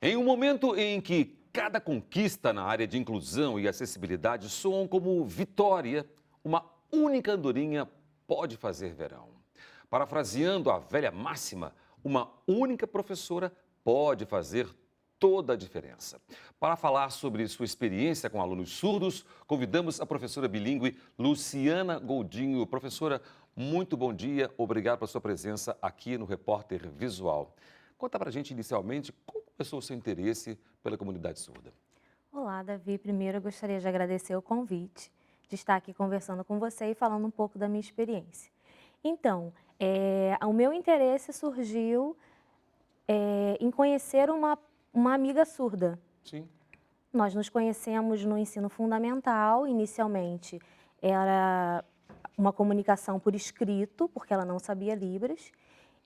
Em um momento em que cada conquista na área de inclusão e acessibilidade soam como vitória, uma única andorinha pode fazer verão. Parafraseando a velha máxima, uma única professora pode fazer toda a diferença. Para falar sobre sua experiência com alunos surdos, convidamos a professora bilíngue Luciana Goldinho. Professora, muito bom dia, obrigado pela sua presença aqui no Repórter Visual. Conta pra gente inicialmente como começou o seu interesse pela comunidade surda. Olá, Davi. Primeiro, eu gostaria de agradecer o convite, de estar aqui conversando com você e falando um pouco da minha experiência. Então, o meu interesse surgiu em conhecer uma amiga surda. Sim. Nós nos conhecemos no ensino fundamental. Inicialmente, era uma comunicação por escrito, porque ela não sabia Libras.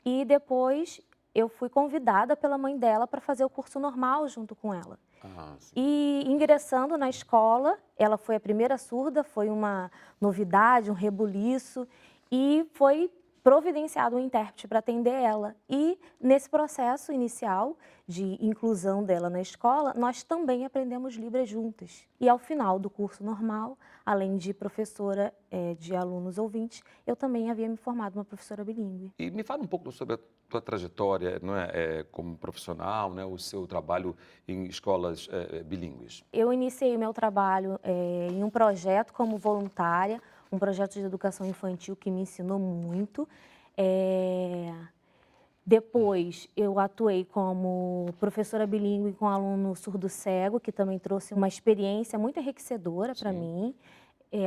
E depois, eu fui convidada pela mãe dela para fazer o curso normal junto com ela. Ah, sim. E ingressando na escola, ela foi a primeira surda, foi uma novidade, um rebuliço, e foi providenciado um intérprete para atender ela. E nesse processo inicial de inclusão dela na escola, nós também aprendemos Libras juntas. E ao final do curso normal, além de professora de alunos ouvintes, eu também havia me formado uma professora bilíngue. E me fala um pouco sobre a tua trajetória, não é, como profissional, né, o seu trabalho em escolas bilíngues. Eu iniciei meu trabalho em um projeto como voluntária, um projeto de educação infantil que me ensinou muito. Eh, Depois, eu atuei como professora bilíngue com aluno surdo-cego, que também trouxe uma experiência muito enriquecedora para Sim. mim.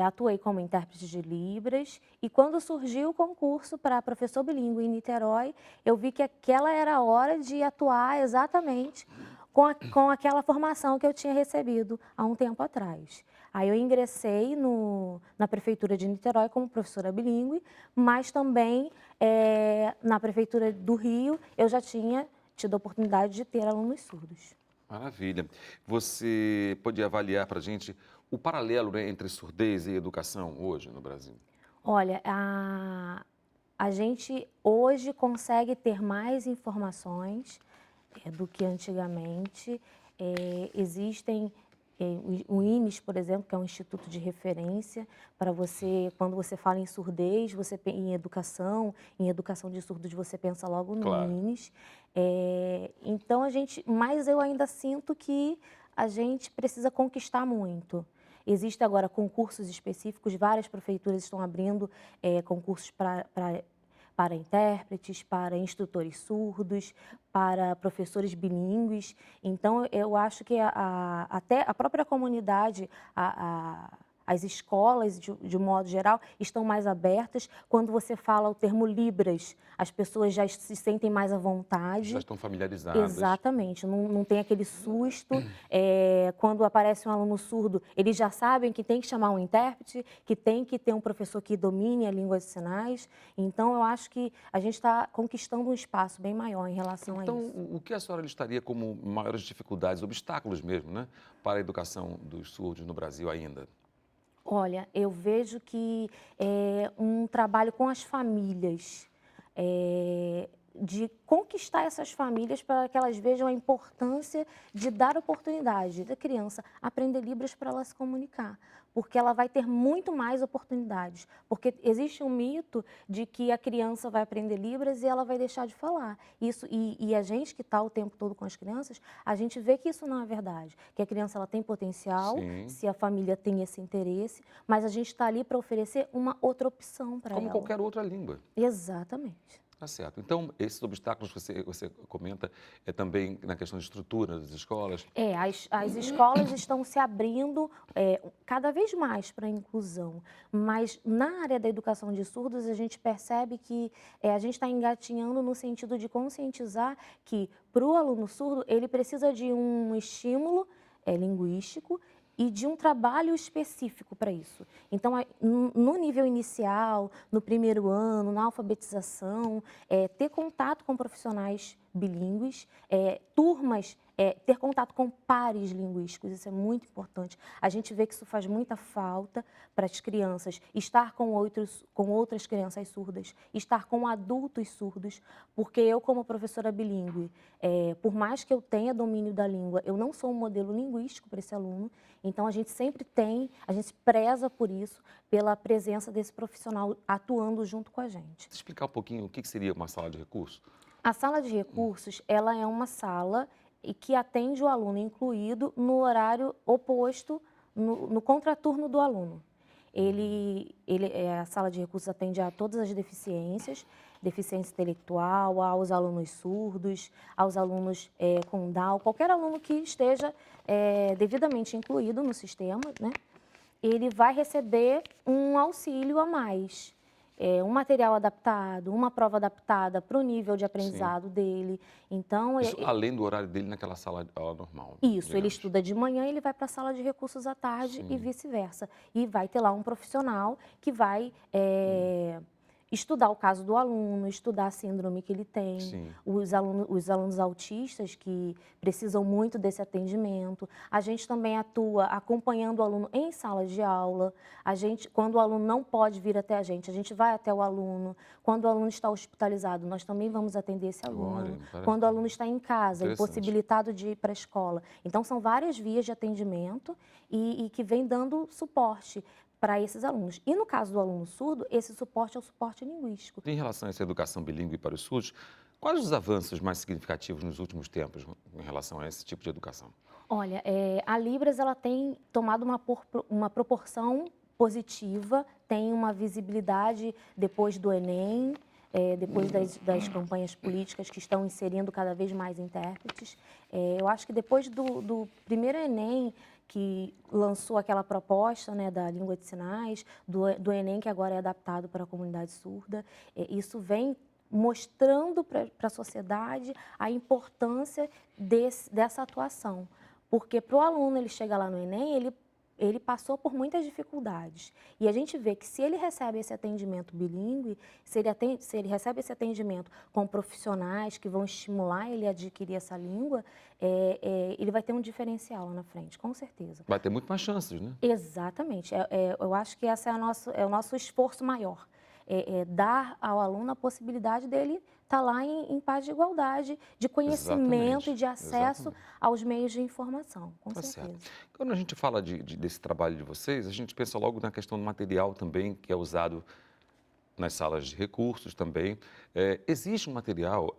Atuei como intérprete de Libras e quando surgiu o concurso para professor bilíngue em Niterói, eu vi que aquela era a hora de atuar exatamente com aquela formação que eu tinha recebido há um tempo atrás. Aí eu ingressei na Prefeitura de Niterói como professora bilíngue, mas também na Prefeitura do Rio eu já tinha tido a oportunidade de ter alunos surdos. Maravilha. Você podia avaliar para a gente o paralelo, né, entre surdez e educação hoje no Brasil? Olha, a gente hoje consegue ter mais informações do que antigamente. Existem o INES, por exemplo, que é um instituto de referência para você, quando você fala em surdez, em educação de surdos, você pensa logo no Claro. INES. Então mas eu ainda sinto que a gente precisa conquistar muito. Existem agora concursos específicos, várias prefeituras estão abrindo concursos para intérpretes, para instrutores surdos, para professores bilíngues. Então, eu acho que até a própria comunidade, as escolas, de um modo geral, estão mais abertas. Quando você fala o termo Libras, as pessoas já se sentem mais à Já vontade. estão familiarizadas. Exatamente, não tem aquele susto. Quando aparece um aluno surdo, eles já sabem que tem que chamar um intérprete, que tem que ter um professor que domine a língua de sinais. Então, eu acho que a gente está conquistando um espaço bem maior em relação a Então, isso. o que a senhora listaria como maiores dificuldades, obstáculos mesmo, né, para a educação dos surdos no Brasil ainda? Olha, eu vejo que um trabalho com as famílias, de conquistar essas famílias para que elas vejam a importância de dar oportunidade da criança aprender Libras para ela se comunicar, porque ela vai ter muito mais oportunidades, porque existe um mito de que a criança vai aprender Libras e ela vai deixar de falar. E a gente que está o tempo todo com as crianças, a gente vê que isso não é verdade, que a criança ela tem potencial, Sim. se a família tem esse interesse, mas a gente está ali para oferecer uma outra opção para Como ela. qualquer outra língua. Exatamente. Tá certo. Então, esses obstáculos que você comenta é também na questão de estrutura das escolas? As escolas estão se abrindo cada vez mais para a inclusão, mas na área da educação de surdos a gente percebe que a gente está engatinhando no sentido de conscientizar que para o aluno surdo ele precisa de um estímulo linguístico e de um trabalho específico para isso. Então, no nível inicial, no primeiro ano, na alfabetização, ter contato com profissionais bilíngues, turmas ter contato com pares linguísticos, isso é muito importante. A gente vê que isso faz muita falta para as crianças, estar com outras crianças surdas, estar com adultos surdos, porque eu, como professora bilíngue, por mais que eu tenha domínio da língua, eu não sou um modelo linguístico para esse aluno, então a gente preza por isso, pela presença desse profissional atuando junto com a gente. Você explicar um pouquinho o que seria uma sala de recurso? A sala de recursos, ela é uma sala que atende o aluno incluído no horário oposto, no contraturno do aluno. A sala de recursos atende a todas as deficiências, deficiência intelectual, aos alunos surdos, aos alunos com Down, qualquer aluno que esteja devidamente incluído no sistema, né? Ele vai receber um auxílio a mais. Um material adaptado, uma prova adaptada para o nível de aprendizado dele. Então, Isso além do horário dele naquela sala de aula normal, isso, ele digamos. estuda de manhã, ele vai para a sala de recursos à tarde e vice-versa. E vai ter lá um profissional que vai estudar o caso do aluno, estudar a síndrome que ele tem, Sim. os alunos autistas que precisam muito desse atendimento. A gente também atua acompanhando o aluno em sala de aula. Quando o aluno não pode vir até a gente vai até o aluno. Quando o aluno está hospitalizado, nós também vamos atender esse aluno. Olha, parece Quando o aluno está em casa, interessante. impossibilitado de ir para a escola. Então, são várias vias de atendimento e que vem dando suporte para esses alunos. E no caso do aluno surdo, esse suporte é o suporte linguístico. Em relação a essa educação bilíngue para os surdos, quais os avanços mais significativos nos últimos tempos em relação a esse tipo de educação? Olha, a Libras ela tem tomado uma proporção positiva, tem uma visibilidade depois do Enem, depois das campanhas políticas que estão inserindo cada vez mais intérpretes. Eu acho que depois do primeiro Enem, que lançou aquela proposta, né, da língua de sinais, do Enem, que agora é adaptado para a comunidade surda, isso vem mostrando para a sociedade a importância dessa atuação. Porque para o aluno, ele chega lá no Enem, ele passou por muitas dificuldades. E a gente vê que se ele recebe esse atendimento bilíngue, se ele recebe esse atendimento com profissionais que vão estimular ele a adquirir essa língua, ele vai ter um diferencial lá na frente, com certeza. Vai ter muito mais chances, né? Exatamente. Eu acho que esse é o nosso esforço maior. Dar ao aluno a possibilidade dele estar lá em paz de igualdade, de conhecimento e de acesso aos meios de informação, com certeza. Certo. Quando a gente fala desse trabalho de vocês, a gente pensa logo na questão do material também, que é usado nas salas de recursos também. Existe um material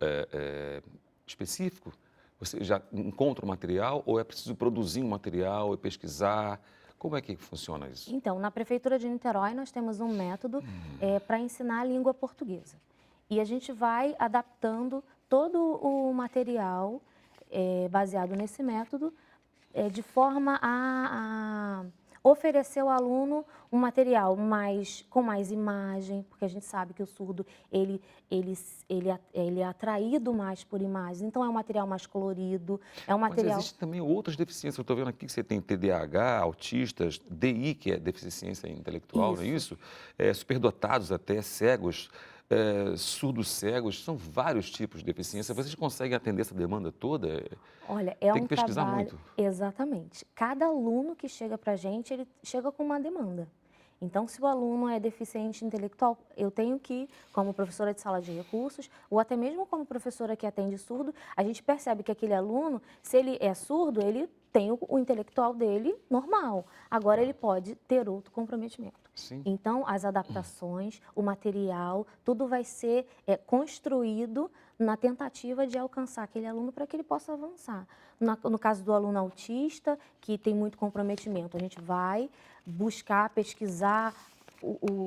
específico? Você já encontra o material ou é preciso produzir um material e pesquisar? Como é que funciona isso? Então, na Prefeitura de Niterói, nós temos um método para ensinar a língua portuguesa. E a gente vai adaptando todo o material baseado nesse método, de forma a oferecer ao aluno um material com mais imagem, porque a gente sabe que o surdo ele é atraído mais por imagens, então é um material mais colorido, é um material... Mas existem também outras deficiências. Eu estou vendo aqui que você tem TDAH, autistas, DI, que é deficiência intelectual, não é isso? Superdotados até, cegos, surdos cegos, são vários tipos de deficiência. Vocês conseguem atender essa demanda toda? Olha, Tem que pesquisar muito. Exatamente. Cada aluno que chega para a gente, ele chega com uma demanda. Então, se o aluno é deficiente intelectual, eu tenho que, como professora de sala de recursos, ou até mesmo como professora que atende surdo, a gente percebe que aquele aluno, se ele é surdo, ele tem o intelectual dele normal. Agora, ele pode ter outro comprometimento. Sim. Então, as adaptações, o material, tudo vai ser construído na tentativa de alcançar aquele aluno para que ele possa avançar. No caso do aluno autista, que tem muito comprometimento, a gente vai buscar, pesquisar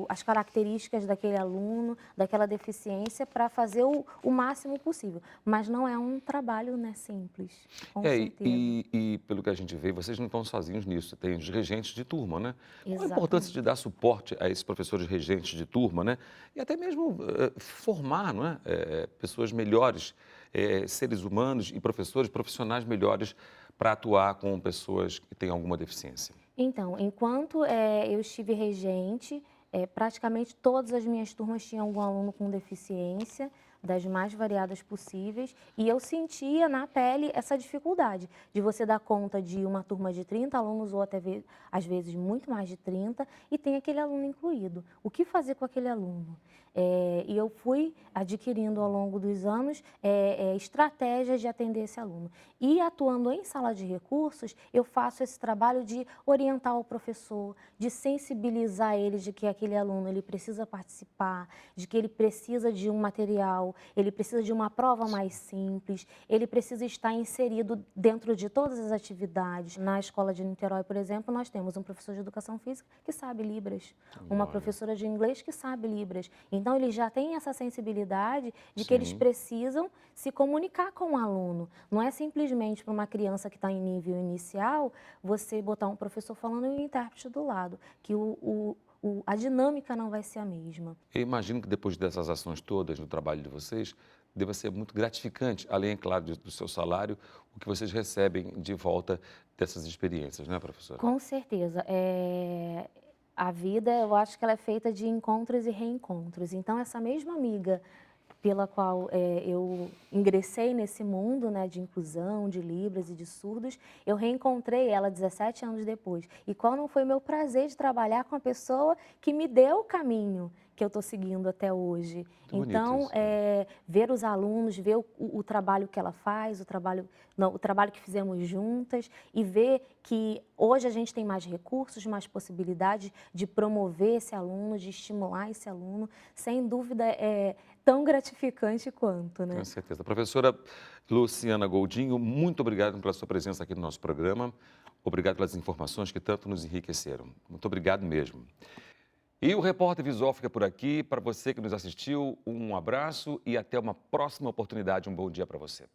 as características daquele aluno, daquela deficiência, para fazer o máximo possível. Mas não é um trabalho, né, simples, com certeza. E pelo que a gente vê, vocês não estão sozinhos nisso. Tem os regentes de turma, né? Qual a Exatamente. importância de dar suporte a esses professores regentes de turma, né? E até mesmo formar, não é? Pessoas melhores, seres humanos e professores, profissionais melhores para atuar com pessoas que têm alguma deficiência. Então, enquanto eu estive regente, praticamente todas as minhas turmas tinham algum aluno com deficiência. das mais variadas possíveis, e eu sentia na pele essa dificuldade de você dar conta de uma turma de 30 alunos ou até às vezes muito mais de 30 e tem aquele aluno incluído. O que fazer com aquele aluno? E eu fui adquirindo ao longo dos anos estratégias de atender esse aluno. E atuando em sala de recursos, eu faço esse trabalho de orientar o professor, de sensibilizar ele de que aquele aluno ele precisa participar, de que ele precisa de um material, ele precisa de uma prova mais simples, ele precisa estar inserido dentro de todas as atividades. Na escola de Niterói, por exemplo, nós temos um professor de educação física que sabe Libras, uma Olha. professora de inglês que sabe Libras. Então, eles já têm essa sensibilidade de que eles Sim. precisam se comunicar com o aluno. Não é simplesmente para uma criança que está em nível inicial, você botar um professor falando e um intérprete do lado, que a dinâmica não vai ser a mesma. Eu imagino que depois dessas ações todas no trabalho de vocês, deva ser muito gratificante, além, é claro, do seu salário, o que vocês recebem de volta dessas experiências, né, professora? Com certeza. A vida, eu acho que ela é feita de encontros e reencontros. Então, essa mesma amiga pela qual eu ingressei nesse mundo, né, de inclusão, de Libras e de surdos, eu reencontrei ela 17 anos depois. E qual não foi o meu prazer de trabalhar com a pessoa que me deu o caminho que eu estou seguindo até hoje. Muito bonito Então, isso, né? ver os alunos, ver o trabalho que ela faz, o trabalho que fizemos juntas e ver que hoje a gente tem mais recursos, mais possibilidades de promover esse aluno, de estimular esse aluno, sem dúvida é tão gratificante quanto, né? Com certeza. Professora Luciana Goldinho, muito obrigado pela sua presença aqui no nosso programa. Obrigado pelas informações que tanto nos enriqueceram. Muito obrigado mesmo. E o Repórter Visual fica por aqui. Para você que nos assistiu, um abraço e até uma próxima oportunidade. Um bom dia para você.